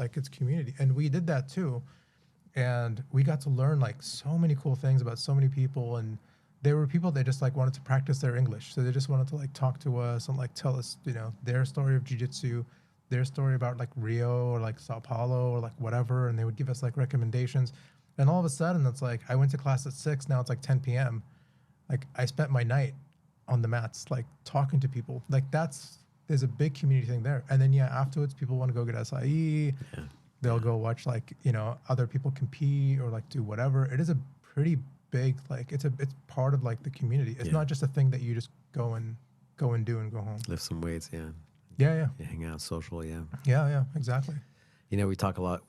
like it's community. And we did that too. And we got to learn like so many cool things about so many people. And there were people that just like wanted to practice their English. So they just wanted to like talk to us and like tell us, you know, their story of jiu-jitsu, their story about like Rio or like Sao Paulo or like whatever. And they would give us like recommendations. And all of a sudden it's like, I went to class at 6, now it's like 10 p.m. Like I spent my night on the mats, like talking to people. Like there's a big community thing there. And then yeah, afterwards people want to go get acai. Yeah. They'll go watch like, you know, other people compete or like do whatever. It is a pretty big, like it's part of like the community. It's not just a thing that you just go and do and go home. Lift some weights, Yeah, hang out, social, Yeah, exactly. You know, we talked a lot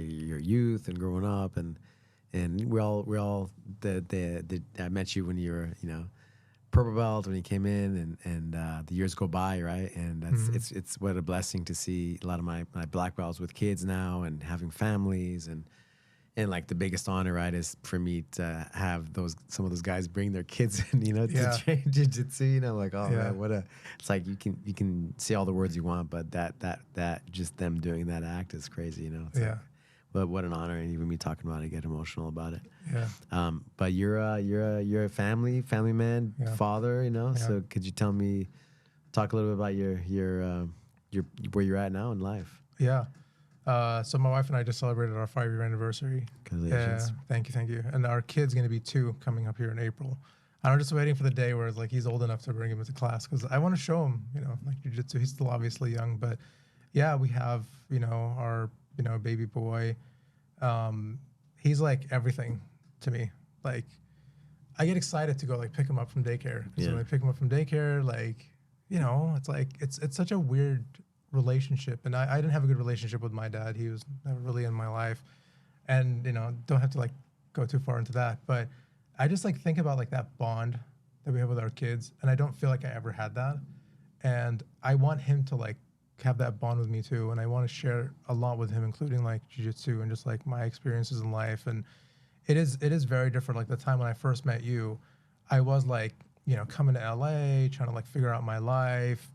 your youth and growing up, and we all I met you when you were, you know, purple belt when you came in, and the years go by, right? And that's it's what a blessing to see a lot of my black belts with kids now and having families, and like the biggest honor, right, is for me to have some of those guys bring their kids in, you know, to train jiu-jitsu. You know, like, oh man, it's like you can say all the words you want, but that just them doing that act is crazy, you know. It's like, but what an honor, and even me talking about it, I get emotional about it. Yeah. But you're a family man, father, you know. So could you talk a little bit about your where you're at now in life? Yeah. So my wife and I just celebrated our 5-year anniversary. Congratulations. Yeah, thank you. And our kid's going to be 2 coming up here in April. And I'm just waiting for the day where it's like he's old enough to bring him into class, because I want to show him, you know, like jiu-jitsu. He's still obviously young, but yeah, we have, you know, our, you know, baby boy. He's like everything to me. Like I get excited to go like pick him up from daycare. So when I pick him up from daycare, like, you know, it's like, it's such a weird relationship. And I didn't have a good relationship with my dad. He was never really in my life. And, you know, don't have to like go too far into that. But I just like think about like that bond that we have with our kids. And I don't feel like I ever had that. And I want him to like have that bond with me too. And I want to share a lot with him, including like jiu-jitsu and just like my experiences in life. And it is very different. Like the time when I first met you, I was like, you know, coming to LA, trying to like figure out my life.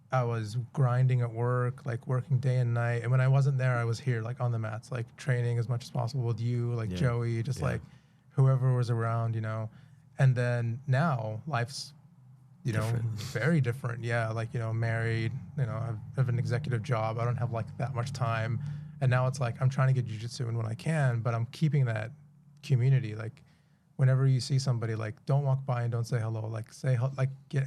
I was grinding at work, like working day and night. And when I wasn't there, I was here, like on the mats, like training as much as possible with you, like Joey, just like whoever was around, you know. And then now life's, you know, very different. Yeah, like, you know, married, you know, I have an executive job. I don't have like that much time. And now it's like I'm trying to get jiu-jitsu in when I can, but I'm keeping that community. Like whenever you see somebody, like don't walk by and don't say hello. Like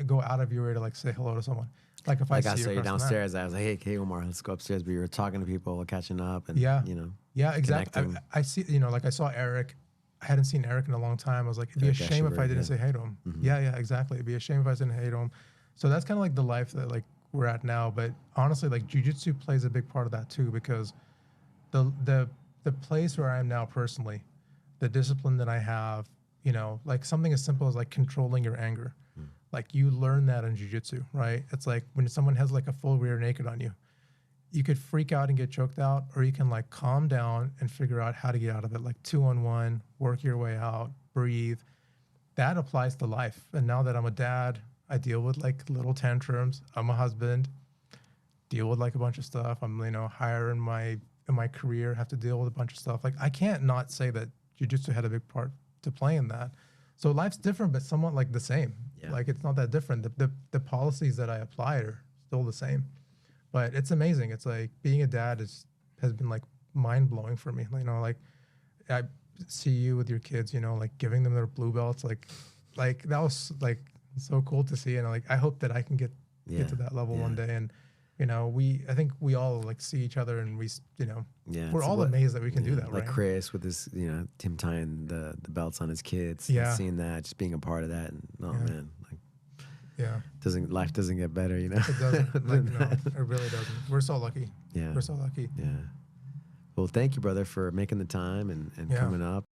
go out of your way to like say hello to someone. Like if I saw you downstairs, I was like, hey, Omar, let's go upstairs. But you were talking to people, catching up, and you know, exactly. I see, you know, like I saw Eric. I hadn't seen Eric in a long time. I was like, it'd be a shame if I didn't say hey to him. Yeah, exactly. It'd be a shame if I didn't hey to him. So that's kind of like the life that like we're at now. But honestly, like jiu-jitsu plays a big part of that too, because the place where I am now personally, the discipline that I have, you know, like something as simple as like controlling your anger. Like you learn that in jiu-jitsu, right? It's like when someone has like a full rear naked on you, you could freak out and get choked out, or you can like calm down and figure out how to get out of it. Like 2-on-1, work your way out, breathe. That applies to life. And now that I'm a dad, I deal with like little tantrums. I'm a husband, deal with like a bunch of stuff. I'm, you know, higher in my career, have to deal with a bunch of stuff. Like I can't not say that jiu-jitsu had a big part to play in that. So life's different, but somewhat like the same. Yeah. Like it's not that different. The policies that I apply are still the same, but it's amazing. It's like being a dad has been like mind blowing for me. You know, like I see you with your kids, you know, like giving them their blue belts, like that was like so cool to see. And like, I hope that I can get to that level one day. And, you know, I think we all like see each other and we, you know, we're all amazed that we can do that. Like right? Chris with his, you know, him tying the belts on his kids, seeing that, just being a part of that. And man, like, life doesn't get better, you know? It doesn't. Like, no, it really doesn't. We're so lucky. Yeah. We're so lucky. Yeah. Well, thank you, brother, for making the time and coming up.